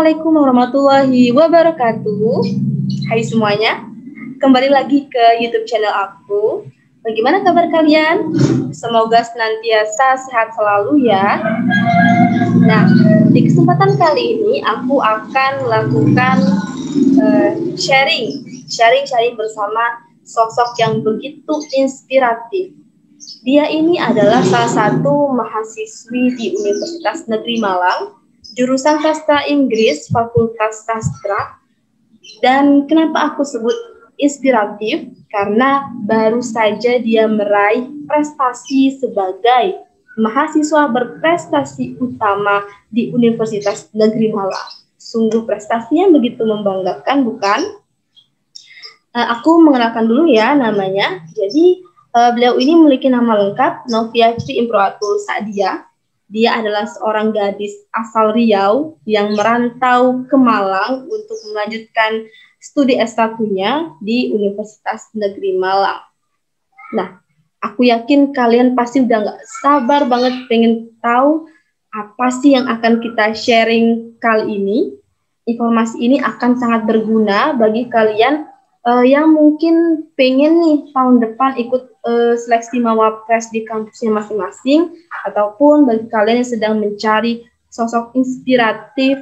Assalamualaikum warahmatullahi wabarakatuh. Hai semuanya, kembali lagi ke YouTube channel aku. Bagaimana kabar kalian? Semoga senantiasa sehat selalu ya. Nah, di kesempatan kali ini aku akan melakukan sharing bersama sosok yang begitu inspiratif. Dia ini adalah salah satu mahasiswi di Universitas Negeri Malang, jurusan Sastra Inggris, Fakultas Sastra. Dan kenapa aku sebut inspiratif? Karena baru saja dia meraih prestasi sebagai mahasiswa berprestasi utama di Universitas Negeri Malang. Sungguh prestasi yang begitu membanggakan, bukan? Aku mengenalkan dulu ya namanya. Jadi beliau ini memiliki nama lengkap Noviatri Improatul Sa'dia. Dia adalah seorang gadis asal Riau yang merantau ke Malang untuk melanjutkan studi S1-nya di Universitas Negeri Malang. Nah, aku yakin kalian pasti udah nggak sabar banget pengen tahu apa sih yang akan kita sharing kali ini. Informasi ini akan sangat berguna bagi kalian yang mungkin pengen nih tahun depan ikut seleksi Mawapres di kampusnya masing-masing, ataupun bagi kalian yang sedang mencari sosok inspiratif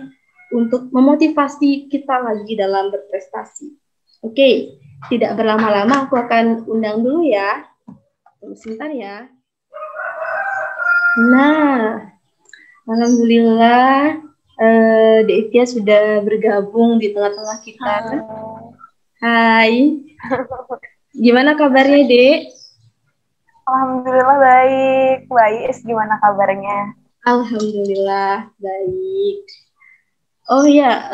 untuk memotivasi kita lagi dalam berprestasi. Oke, tidak berlama-lama aku akan undang dulu ya. Sebentar ya. Nah, alhamdulillah Devia sudah bergabung di tengah-tengah kita. Hai. Gimana kabarnya, Dek? Alhamdulillah baik. Baik, gimana kabarnya? Alhamdulillah baik. Oh ya,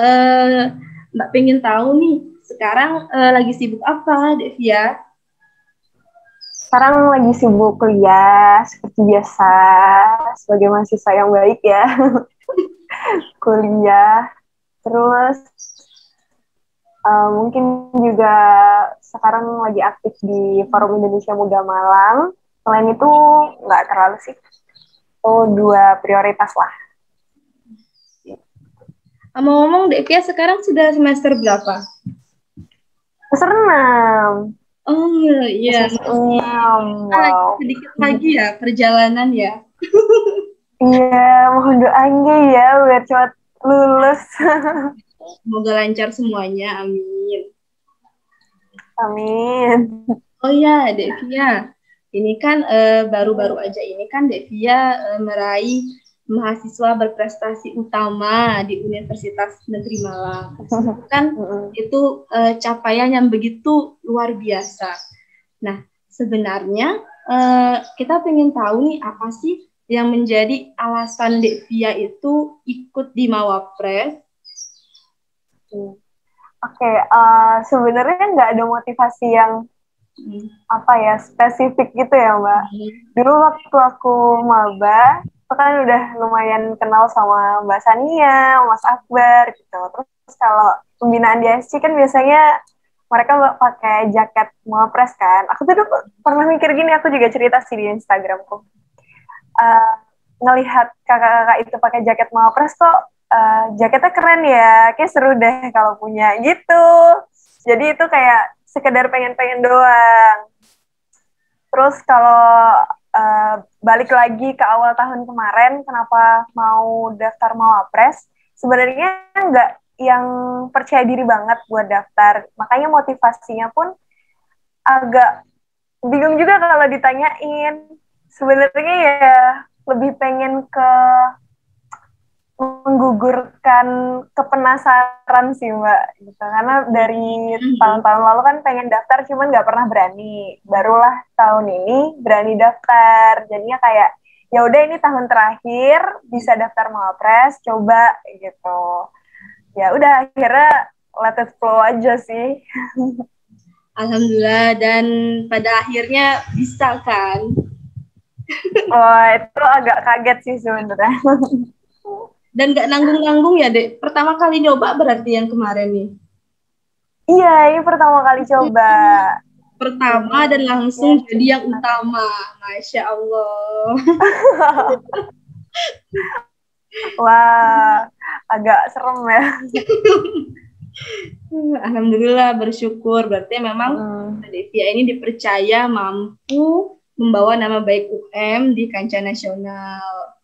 Mbak pengen tahu nih, sekarang lagi sibuk apa, Devia? Sekarang lagi sibuk kuliah, seperti biasa, sebagai mahasiswa yang baik ya. Kuliah, terus mungkin juga sekarang lagi aktif di Forum Indonesia Muda Malang. Selain itu, nggak terlalu sih. Oh, 2 prioritas lah. Ngomong-ngomong, Devia sekarang sudah semester berapa? Semester 6. Oh iya, Wow. sedikit lagi ya perjalanan ya. Iya, mohon doanya ya biar cepat lulus. Semoga lancar semuanya, amin. Amin. Oh ya, Devia, ini kan baru-baru aja ini kan Devia meraih mahasiswa berprestasi utama di Universitas Negeri Malang. Kan itu capaian yang begitu luar biasa. Nah, sebenarnya kita pengen tahu nih apa sih yang menjadi alasan Devia itu ikut di Mawapres. Oke, sebenarnya nggak ada motivasi yang spesifik gitu ya Mbak. Dulu waktu aku maba, itu kan udah lumayan kenal sama Mbak Sania, Mas Akbar gitu. Terus kalau pembinaan di SC kan biasanya mereka pakai jaket Mawapres kan. Aku tuh pernah mikir gini, aku juga cerita sih di Instagramku. Ngelihat kakak-kakak itu pakai jaket Mawapres kok jaketnya keren ya, kayak seru deh kalau punya gitu. Jadi itu kayak sekedar pengen-pengen doang. Terus kalau balik lagi ke awal tahun kemarin, kenapa mau daftar Mawapres? Sebenarnya nggak yang percaya diri banget buat daftar. Makanya motivasinya pun agak bingung juga kalau ditanyain. Sebenarnya ya lebih pengen ke menggugurkan kepenasaran sih Mbak gitu. Karena dari tahun-tahun lalu kan pengen daftar cuman nggak pernah berani, barulah tahun ini berani daftar. Jadinya kayak ya udah ini tahun terakhir bisa daftar Mawapres, coba gitu. Ya udah akhirnya let it flow aja sih. Alhamdulillah, dan pada akhirnya bisa kan. Oh, itu agak kaget sih sebenarnya. Dan gak nanggung-nanggung ya, Dek? Pertama kali nyoba berarti yang kemarin nih? Iya, ini pertama kali coba. Pertama dan langsung jadi yang utama. Masya Allah. Wah, agak serem ya. Alhamdulillah bersyukur. Berarti memang Devia ini dipercaya mampu membawa nama baik UM di kancah nasional.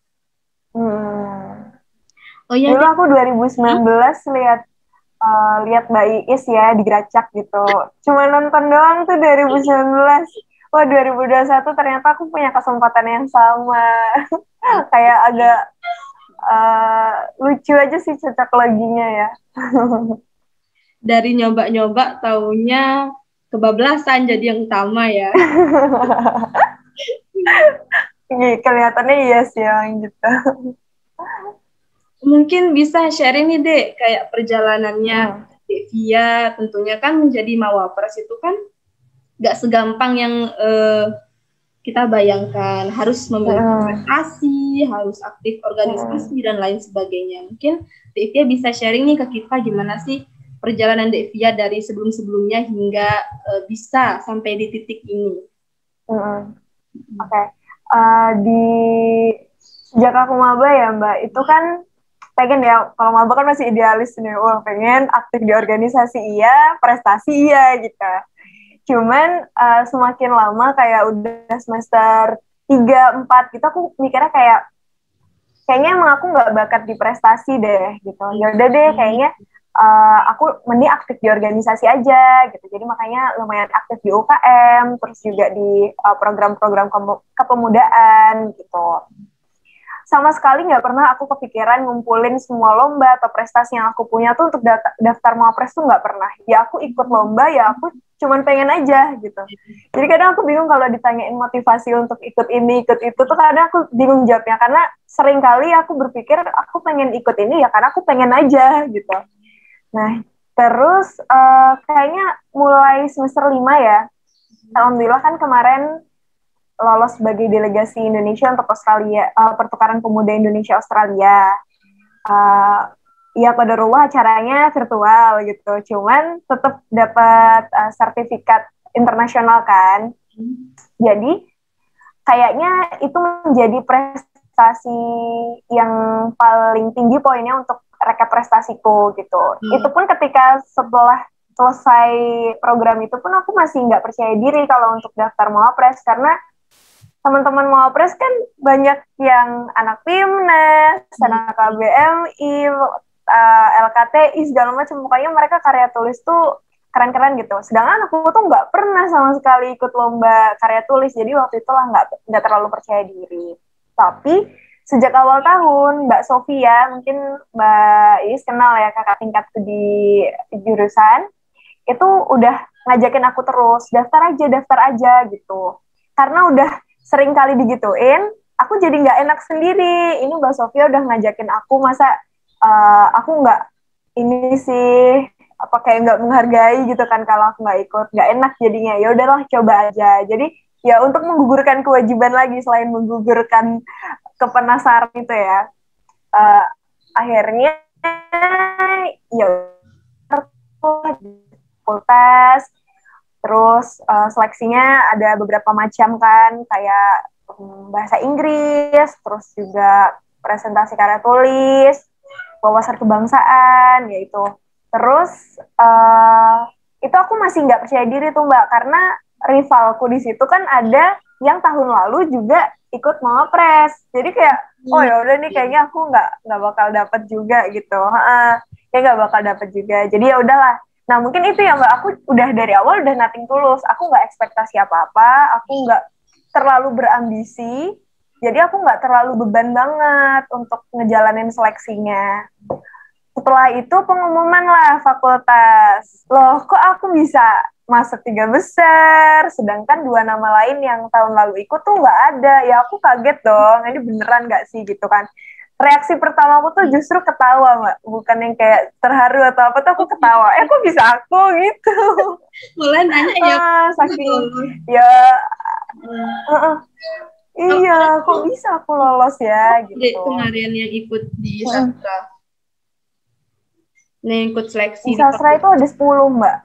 Oh ya, Dulu aku 2019 lihat Mbak Iis ya di Gracak gitu. Cuma nonton doang tuh 2019. Wah, 2021 ternyata aku punya kesempatan yang sama. Kayak agak lucu aja sih cocok loginya ya. dari nyoba-nyoba taunya kebablasan jadi yang utama ya. Kelihatannya iya sih yang gitu. Mungkin bisa sharing nih Dek, kayak perjalanannya Devia, tentunya kan menjadi Mawapres itu kan gak segampang yang kita bayangkan, harus memiliki prestasi, harus aktif organisasi dan lain sebagainya. Mungkin Devia bisa sharing nih ke kita gimana sih perjalanan Devia dari sebelum-sebelumnya hingga bisa sampai di titik ini. Oke. Di sejak aku maba ya Mbak, itu kan pengen ya, kalau maba kan masih idealis nih, wah pengen aktif di organisasi iya, prestasi iya gitu. Cuman semakin lama kayak udah semester 3, 4 gitu, aku mikirnya kayaknya emang aku nggak bakat di prestasi deh gitu. Ya udah deh, kayaknya aku mending aktif di organisasi aja gitu. Jadi makanya lumayan aktif di UKM, terus juga di program-program kepemudaan gitu. Sama sekali nggak pernah aku kepikiran ngumpulin semua lomba atau prestasi yang aku punya tuh untuk daftar Mawapres tuh nggak pernah. Ya aku ikut lomba, ya aku cuman pengen aja gitu. Jadi kadang aku bingung kalau ditanyain motivasi untuk ikut ini, ikut itu tuh kadang aku bingung jawabnya. Karena sering kali aku berpikir aku pengen ikut ini ya karena aku pengen aja gitu. Nah, terus kayaknya mulai semester 5 ya, alhamdulillah kan kemarin lolos sebagai delegasi Indonesia untuk Australia, pertukaran pemuda Indonesia Australia. Ya qadarullah acaranya virtual gitu, cuman tetap dapat sertifikat internasional kan. Jadi kayaknya itu menjadi prestasi yang paling tinggi poinnya untuk rekap prestasiku gitu. Itu pun ketika setelah selesai program itu pun aku masih nggak percaya diri kalau untuk daftar Mawapres, karena teman-teman Mawapres kan banyak yang anak PIMNAS, anak KBMI, LKTI, segala macam. Pokoknya mereka karya tulis tuh keren-keren gitu. Sedangkan aku tuh nggak pernah sama sekali ikut lomba karya tulis. Jadi waktu itu lah nggak terlalu percaya diri. Tapi sejak awal tahun, Mbak Sofia, mungkin Mbak Is kenal ya, kakak tingkatku di jurusan, itu udah ngajakin aku terus, daftar aja gitu. Karena udah sering kali digituin, aku jadi nggak enak sendiri. Ini Mbak Sofia udah ngajakin aku, masa aku nggak ini sih, apa kayak nggak menghargai gitu kan kalau aku nggak ikut, nggak enak jadinya. Ya udahlah, coba aja. Jadi ya untuk menggugurkan kewajiban lagi selain menggugurkan kepenasaran itu ya, akhirnya ya fakultas. Terus seleksinya ada beberapa macam kan, kayak bahasa Inggris, terus juga presentasi karya tulis, wawasan kebangsaan, yaitu. Terus itu aku masih nggak percaya diri tuh Mbak, karena rivalku di situ kan ada yang tahun lalu juga ikut Mawapres. Jadi kayak, oh ya udah nih kayaknya aku nggak bakal dapet juga gitu. Ya nggak bakal dapet juga. Jadi ya udahlah. Nah mungkin itu ya Mbak, aku udah dari awal udah nothing tulus. Aku nggak ekspektasi apa-apa, aku nggak terlalu berambisi. Jadi aku nggak terlalu beban banget untuk ngejalanin seleksinya. Setelah itu pengumuman lah fakultas. Loh, kok aku bisa masuk 3 besar, sedangkan 2 nama lain yang tahun lalu ikut tuh nggak ada. Ya aku kaget dong, ini beneran nggak sih gitu kan. Reaksi pertama aku tuh justru ketawa, Mbak. Bukan yang kayak terharu atau apa, tuh aku ketawa. Kok bisa aku gitu. Mulai nanya ya. Saking, ya, iya, kok bisa aku lolos ya gitu. Kemarin yang ikut di sastra. Nah, ikut seleksi di sastra itu ada 10, Mbak.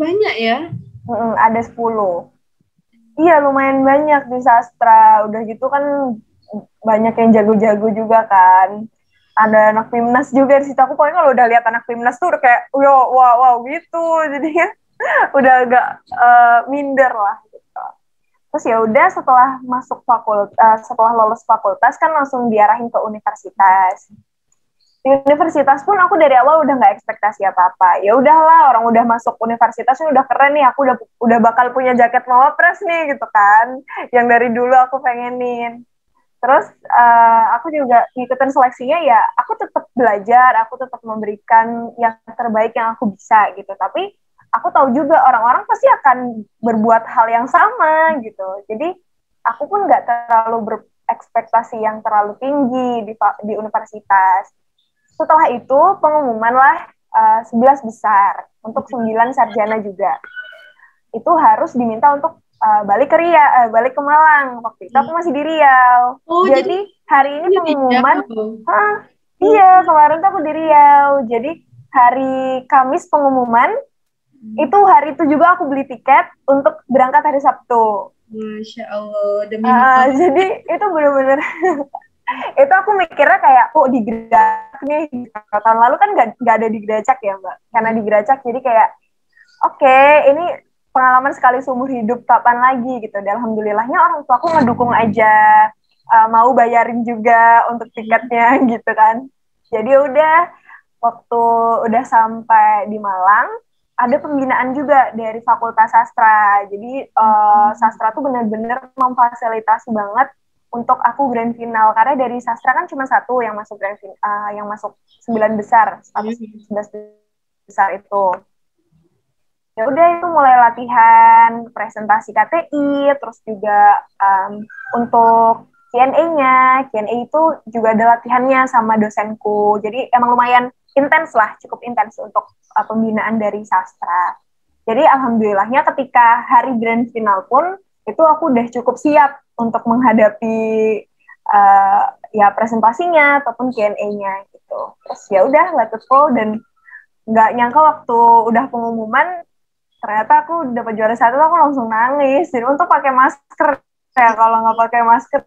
Banyak ya? Ada 10. Iya, lumayan banyak di sastra. Udah gitu kan banyak yang jago-jago juga kan. ada anak Pimnas juga di situ. Aku pokoknya kalau udah lihat anak Pimnas tuh udah kayak yo wow wow gitu, jadinya udah agak minder lah gitu. Terus ya udah setelah setelah lolos fakultas kan langsung diarahin ke universitas. Di universitas pun aku dari awal udah nggak ekspektasi apa-apa. Ya udahlah, orang udah masuk universitas ini udah keren nih, aku udah bakal punya jaket Mawapres nih gitu kan, yang dari dulu aku pengenin. Terus aku juga ngikutin seleksinya ya, aku tetap belajar, aku tetap memberikan yang terbaik yang aku bisa gitu. Tapi aku tahu juga orang-orang pasti akan berbuat hal yang sama gitu. Jadi aku pun nggak terlalu berekspektasi yang terlalu tinggi di universitas. Setelah itu pengumuman lah 11 besar untuk 9 sarjana juga. Itu harus diminta untuk balik ke Malang. Waktu itu aku masih di Riau. Oh, Jadi hari ini jadi pengumuman, jauh. iya kemarin tuh aku di Riau. Jadi hari Kamis pengumuman, itu hari itu juga aku beli tiket untuk berangkat hari Sabtu. Masya Allah, demi Mama. Jadi itu bener-bener itu aku mikirnya kayak di Geracak nih, tahun lalu kan nggak ada di Geracak ya Mbak, karena di Geracak jadi kayak oke, ini pengalaman sekali seumur hidup, kapan lagi gitu. Dan alhamdulillahnya orang tua aku ngedukung aja, mau bayarin juga untuk tiketnya gitu kan. Jadi udah waktu udah sampai di Malang, ada pembinaan juga dari Fakultas Sastra. Jadi sastra tuh benar-benar memfasilitasi banget untuk aku grand final, karena dari sastra kan cuma satu yang masuk yang masuk 9 besar atau 11 besar itu. Ya udah itu mulai latihan presentasi KTI, terus juga untuk Q&A-nya. Q&A itu juga ada latihannya sama dosenku. Jadi emang lumayan intens lah, cukup intens untuk pembinaan dari sastra. Jadi alhamdulillahnya ketika hari grand final pun itu aku udah cukup siap untuk menghadapi ya presentasinya ataupun Q&A-nya gitu. Terus ya udah let it flow, dan nggak nyangka waktu udah pengumuman ternyata aku dapat juara satu, aku langsung nangis. Jadi untuk pakai masker ya, kalau nggak pakai masker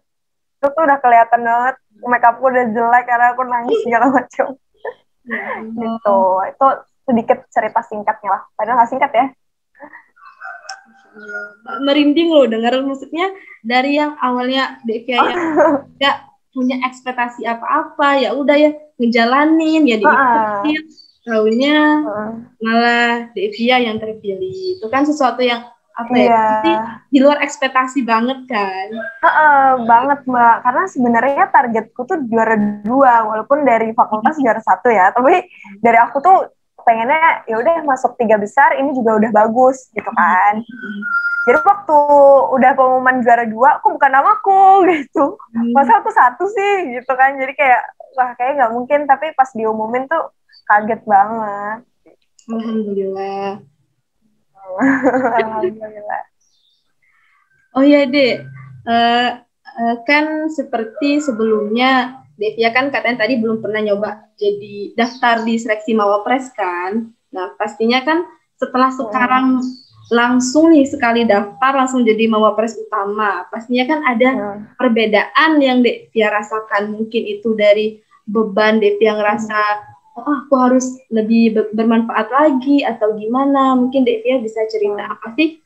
itu tuh udah kelihatan banget make upku udah jelek karena aku nangis segala macam. Gitu. Itu sedikit cerita singkatnya lah. Padahal nggak singkat ya. Merinding loh dengar, maksudnya dari yang awalnya Devia yang nggak punya ekspektasi apa-apa, ya udah ya ngejalanin ya diikutin, tahunya malah Devia yang terpilih. Itu kan sesuatu yang apa ya, di luar ekspektasi banget kan. Banget Mbak, karena sebenarnya targetku tuh juara 2 walaupun dari fakultas juara 1 ya, tapi dari aku tuh pengennya ya udah masuk 3 besar, ini juga udah bagus gitu kan. Jadi waktu udah pengumuman juara 2, aku bukan namaku gitu. Masa aku 1 sih gitu kan. Jadi kayak wah kayak nggak mungkin, tapi pas diumumin tuh kaget banget. Alhamdulillah. Alhamdulillah. Oh ya Dek, kan seperti sebelumnya Devia kan katanya tadi belum pernah nyoba jadi daftar di seleksi Mawapres kan. Nah pastinya kan setelah sekarang langsung nih sekali daftar langsung jadi Mawapres utama, pastinya kan ada perbedaan yang Devia rasakan. Mungkin itu dari beban Devia ngerasa aku harus lebih bermanfaat lagi atau gimana. Mungkin Devia bisa cerita apa sih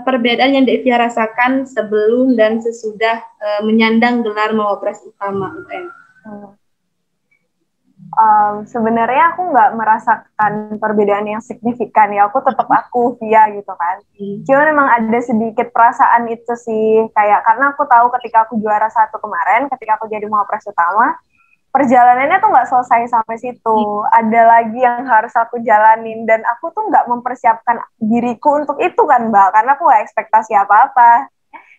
perbedaan yang Devia rasakan sebelum dan sesudah menyandang gelar Mawapres utama UN? Sebenarnya aku nggak merasakan perbedaan yang signifikan ya, aku tetap aku Via gitu kan. Cuma memang ada sedikit perasaan itu sih, kayak karena aku tahu ketika aku juara 1 kemarin, ketika aku jadi Mawapres utama, perjalanannya tuh nggak selesai sampai situ. Ada lagi yang harus aku jalanin, dan aku tuh nggak mempersiapkan diriku untuk itu kan Mbak, karena aku nggak ekspektasi apa-apa.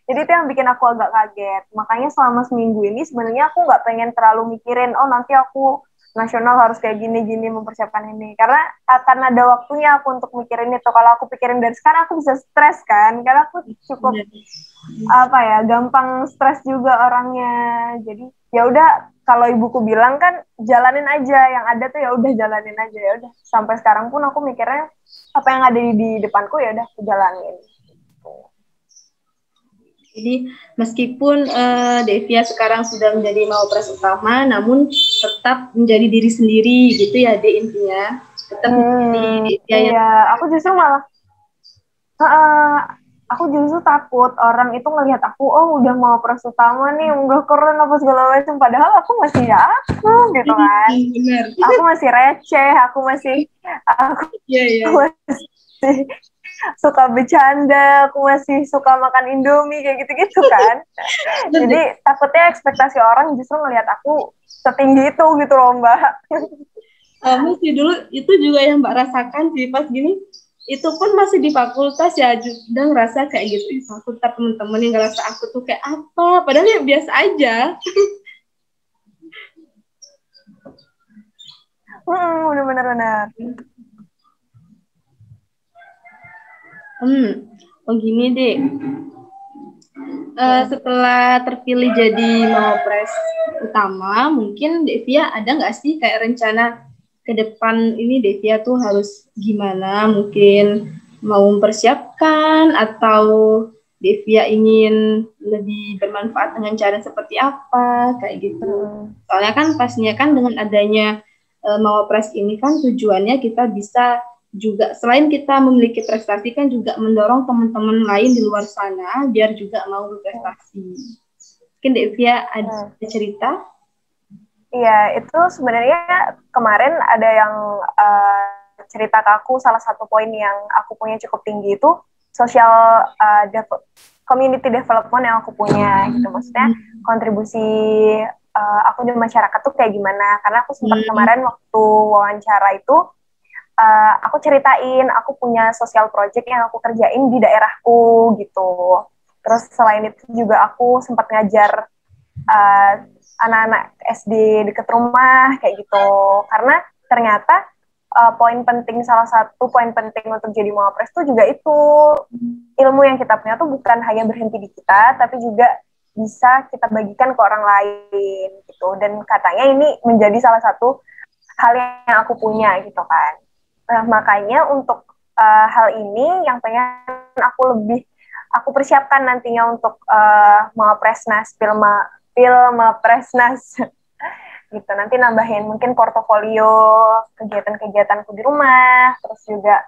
Jadi itu yang bikin aku agak kaget. Makanya selama seminggu ini sebenarnya aku nggak pengen terlalu mikirin, nanti aku nasional harus kayak gini-gini mempersiapkan ini. Karena akan ada waktunya aku untuk mikirin itu. Kalau aku pikirin dari sekarang aku bisa stres kan, karena aku cukup gampang stres juga orangnya. Jadi ya udah, kalau ibuku bilang kan jalanin aja, yang ada tuh ya udah jalanin aja. Ya udah, sampai sekarang pun aku mikirnya apa yang ada di depanku ya udah aku jalanin. Jadi meskipun Devia sekarang sudah menjadi mawapres utama, namun tetap menjadi diri sendiri gitu ya, Dek, intinya. Tetap menjadi Devia yang... Iya, aku justru malah aku justru takut orang itu ngelihat aku, oh udah mau pres utama nih, enggak keren apa segala macam, padahal aku masih ya aku gitu kan. Benar. Aku masih receh, aku Iya, iya. masih suka bercanda, aku masih suka makan Indomie kayak gitu-gitu kan. Jadi takutnya ekspektasi orang justru ngelihat aku setinggi itu gitu loh, Mbak. Kamu sih dulu itu juga yang Mbak rasakan sih pas gini. Itu pun masih di fakultas ya, udah ngerasa kayak gitu. Aku tak temen-temen yang ngerasa aku tuh kayak apa, padahal ya biasa aja. Bener-bener. Oh gini deh. Setelah terpilih jadi mawapres utama, mungkin Devia ada nggak sih kayak rencana ke depan ini Devia tuh harus gimana? Mungkin mau mempersiapkan atau Devia ingin lebih bermanfaat dengan cara seperti apa kayak gitu. Soalnya kan pastinya kan dengan adanya mawapres ini kan tujuannya kita bisa juga selain kita memiliki prestasi kan juga mendorong teman-teman lain di luar sana biar juga mau berprestasi. Mungkin Devia ada cerita? Iya, itu sebenarnya kemarin ada yang cerita ke aku, salah satu poin yang aku punya cukup tinggi itu social community development yang aku punya gitu. Maksudnya kontribusi aku di masyarakat tuh kayak gimana. Karena aku sempat kemarin waktu wawancara itu aku ceritain aku punya social project yang aku kerjain di daerahku gitu. Terus selain itu juga aku sempat ngajar anak-anak SD deket rumah kayak gitu. Karena ternyata salah satu poin penting untuk jadi mawapres itu juga itu ilmu yang kita punya tuh bukan hanya berhenti di kita, tapi juga bisa kita bagikan ke orang lain gitu. Dan katanya ini menjadi salah satu hal yang aku punya gitu kan. Nah, makanya untuk hal ini yang pengen aku persiapkan nantinya untuk Mawapresnas, Presnas gitu. Nanti nambahin mungkin portofolio kegiatan-kegiatanku di rumah, terus juga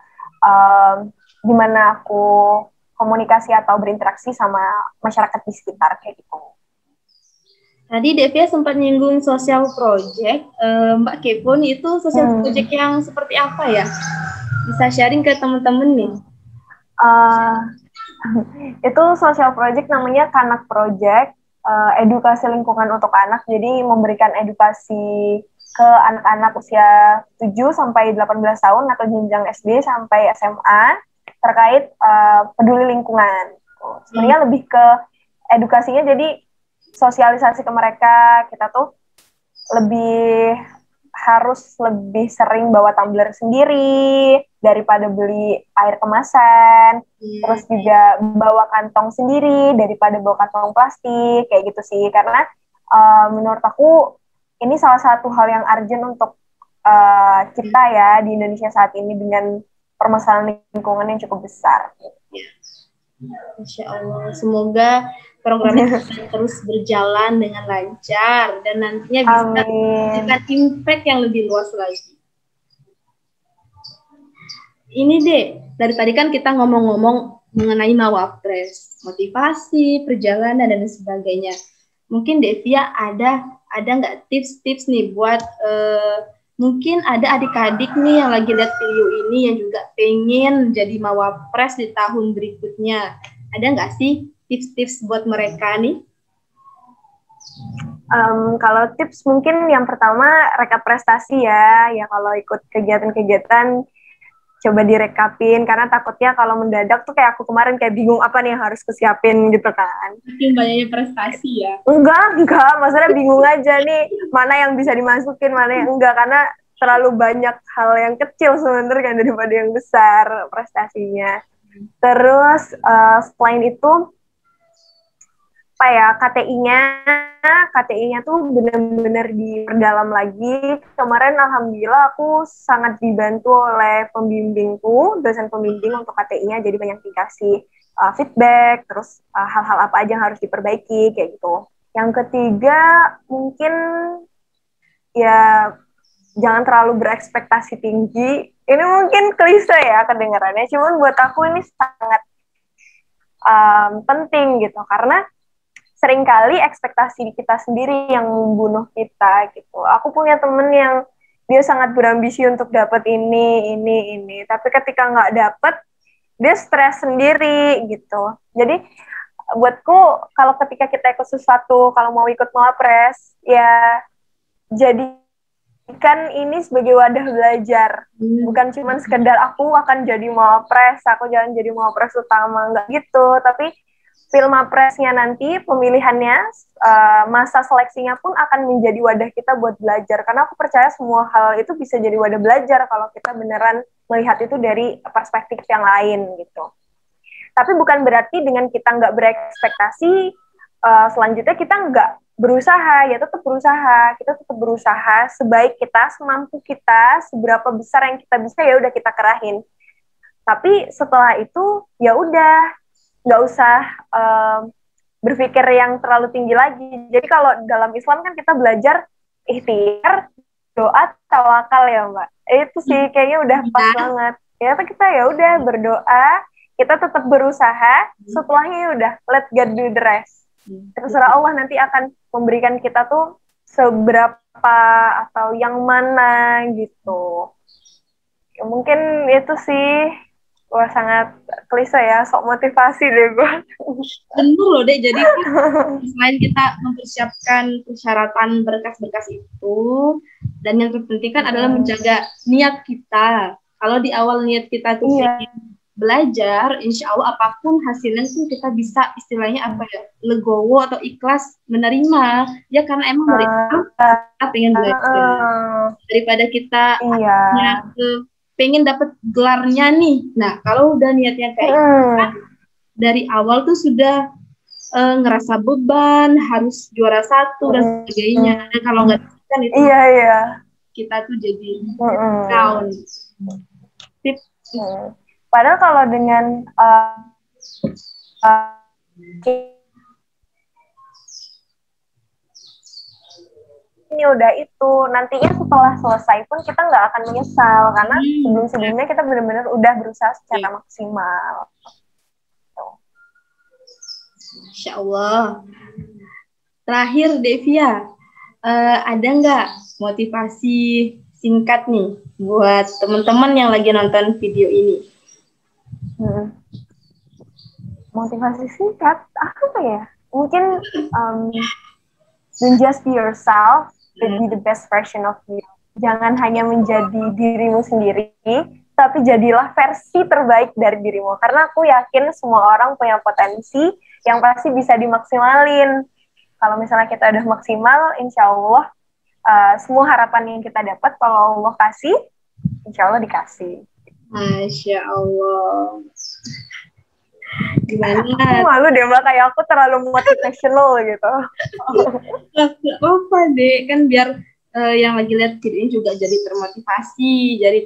gimana aku komunikasi atau berinteraksi sama masyarakat di sekitar kayak gitu. Tadi Devia sempat nyinggung social project. Mbak Kepon itu social project yang seperti apa ya? Bisa sharing ke teman-teman nih. Itu social project namanya Kanak Project, edukasi lingkungan untuk anak. Jadi memberikan edukasi ke anak-anak usia 7 sampai 18 tahun atau jenjang SD sampai SMA terkait peduli lingkungan. Sebenarnya lebih ke edukasinya, jadi sosialisasi ke mereka, kita tuh harus lebih sering bawa tumbler sendiri daripada beli air kemasan, terus juga bawa kantong sendiri daripada bawa kantong plastik, kayak gitu sih. Karena menurut aku ini salah satu hal yang urgent untuk kita ya di Indonesia saat ini dengan permasalahan lingkungan yang cukup besar. Masya Allah, semoga programnya terus berjalan dengan lancar dan nantinya bisa memberikan impact yang lebih luas lagi. Ini deh, dari tadi kan kita ngomong-ngomong mengenai mawapres, motivasi, perjalanan dan sebagainya. Mungkin Devia ada nggak tips-tips nih buat mungkin ada adik-adik nih yang lagi lihat video ini yang juga pengen jadi mawapres di tahun berikutnya. Ada nggak sih tips-tips buat mereka nih? Kalau tips mungkin yang pertama rekap prestasi ya. Ya kalau ikut kegiatan-kegiatan coba direkapin, karena takutnya kalau mendadak tuh kayak aku kemarin kayak bingung apa nih yang harus kesiapin gitu kan. Mungkin banyaknya prestasi ya? Enggak, maksudnya bingung aja nih mana yang bisa dimasukin, mana yang enggak, karena terlalu banyak hal yang kecil sebenarnya kan daripada yang besar prestasinya. Terus selain itu apa ya, KTI-nya tuh benar-benar diperdalam lagi. Kemarin alhamdulillah aku sangat dibantu oleh dosen pembimbing untuk KTI-nya, jadi banyak dikasih feedback, terus hal-hal apa aja yang harus diperbaiki kayak gitu. Yang ketiga mungkin ya jangan terlalu berekspektasi tinggi. Ini mungkin klise ya kedengarannya, cuman buat aku ini sangat penting gitu, karena seringkali ekspektasi kita sendiri yang membunuh kita gitu. Aku punya temen yang dia sangat berambisi untuk dapat ini. Tapi ketika nggak dapat, dia stres sendiri gitu. Jadi buatku kalau ketika kita ikut sesuatu, kalau mau ikut Mawapres, ya jadikan ini sebagai wadah belajar. Bukan cuma sekedar aku akan jadi Mawapres, aku jangan jadi Mawapres utama, nggak gitu. Tapi Pilmapresnya nanti, pemilihannya, masa seleksinya pun akan menjadi wadah kita buat belajar. Karena aku percaya semua hal itu bisa jadi wadah belajar kalau kita beneran melihat itu dari perspektif yang lain gitu. Tapi bukan berarti dengan kita nggak berekspektasi, selanjutnya kita nggak berusaha, ya tetap berusaha. Kita tetap berusaha sebaik kita, semampu kita, seberapa besar yang kita bisa, ya udah kita kerahin. Tapi setelah itu, ya udah, nggak usah berpikir yang terlalu tinggi lagi. Jadi kalau dalam Islam kan kita belajar ikhtiar, doa, tawakal ya Mbak. Itu sih kayaknya udah pas banget. Ya kita ya udah berdoa, kita tetap berusaha, setelahnya ya udah let God do the rest. Terserah Allah nanti akan memberikan kita tuh seberapa atau yang mana gitu. Ya, mungkin itu sih. Wah, sangat klise ya, sok motivasi deh gue. Bener loh, Dek. Jadi selain kita mempersiapkan persyaratan berkas-berkas itu, dan yang terpenting kan adalah menjaga niat kita. Kalau di awal niat kita tuh belajar, insya Allah apapun hasilnya tuh kita bisa istilahnya apa ya, legowo atau ikhlas menerima. Ya karena emang dari kita pengen belajar. Daripada kita pengen dapat gelarnya nih. Nah, kalau udah niatnya kayak gitu, dari awal tuh sudah ngerasa beban, harus juara 1 dan sebagainya. Dan kalau nggak kan itu kita tuh jadi down. Padahal kalau dengan ini udah itu, nantinya setelah selesai pun kita nggak akan menyesal karena sebelum-sebelumnya kita benar-benar udah berusaha secara maksimal. Insya Allah. Terakhir Devia, ada nggak motivasi singkat nih buat teman-teman yang lagi nonton video ini? Motivasi singkat apa ya? Mungkin don't just be yourself, but be the best version of you. Jangan hanya menjadi dirimu sendiri, tapi jadilah versi terbaik dari dirimu. Karena aku yakin semua orang punya potensi yang pasti bisa dimaksimalin. Kalau misalnya kita udah maksimal, insya Allah semua harapan yang kita dapat, kalau Allah kasih, insya Allah dikasih. Masya Allah. Gimana? Aku malu deh Mbak, kayak aku terlalu motivational gitu. Gak apa-apa deh, kan biar yang lagi lihat video ini juga jadi termotivasi, jadi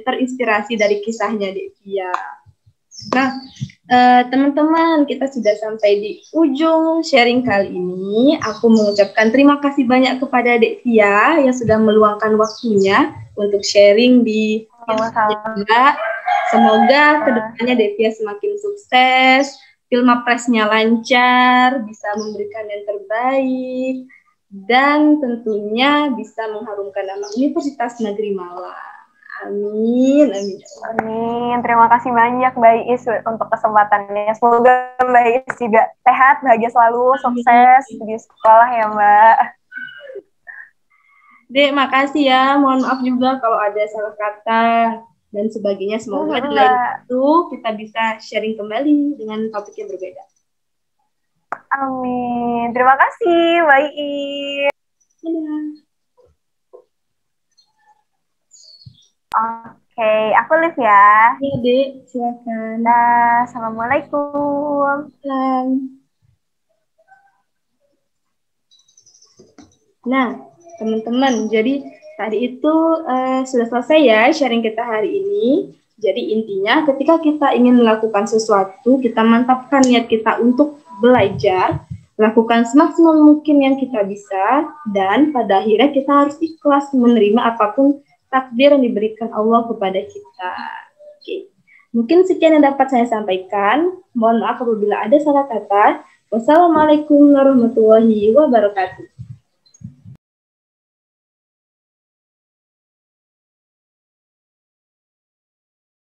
terinspirasi dari kisahnya Devia. Nah, teman-teman, kita sudah sampai di ujung sharing kali ini. Aku mengucapkan terima kasih banyak kepada Devia yang sudah meluangkan waktunya untuk sharing di Pilmapresnya. Semoga kedepannya Devia semakin sukses, Pilmapresnya lancar, bisa memberikan yang terbaik, dan tentunya bisa mengharumkan nama Universitas Negeri Malang. Amin, amin. Amin. Terima kasih banyak Mbak Iis untuk kesempatannya. Semoga Mbak Iis juga sehat, bahagia selalu, sukses di sekolah ya Mbak. Dek, makasih ya. Mohon maaf juga kalau ada salah kata dan sebagainya. Semoga di lain waktu kita bisa sharing kembali dengan topik yang berbeda. Amin. Terima kasih Mbak Iis. Oke, aku live ya. Iya, Dek. Silakan. Nah, assalamualaikum. Salam. Nah, teman-teman, jadi tadi itu sudah selesai ya sharing kita hari ini. Jadi intinya ketika kita ingin melakukan sesuatu, kita mantapkan niat kita untuk belajar, lakukan semaksimal mungkin yang kita bisa, dan pada akhirnya kita harus ikhlas menerima apapun takdir yang diberikan Allah kepada kita. Oke. Mungkin sekian yang dapat saya sampaikan. Mohon maaf apabila ada salah kata. Wassalamualaikum warahmatullahi wabarakatuh.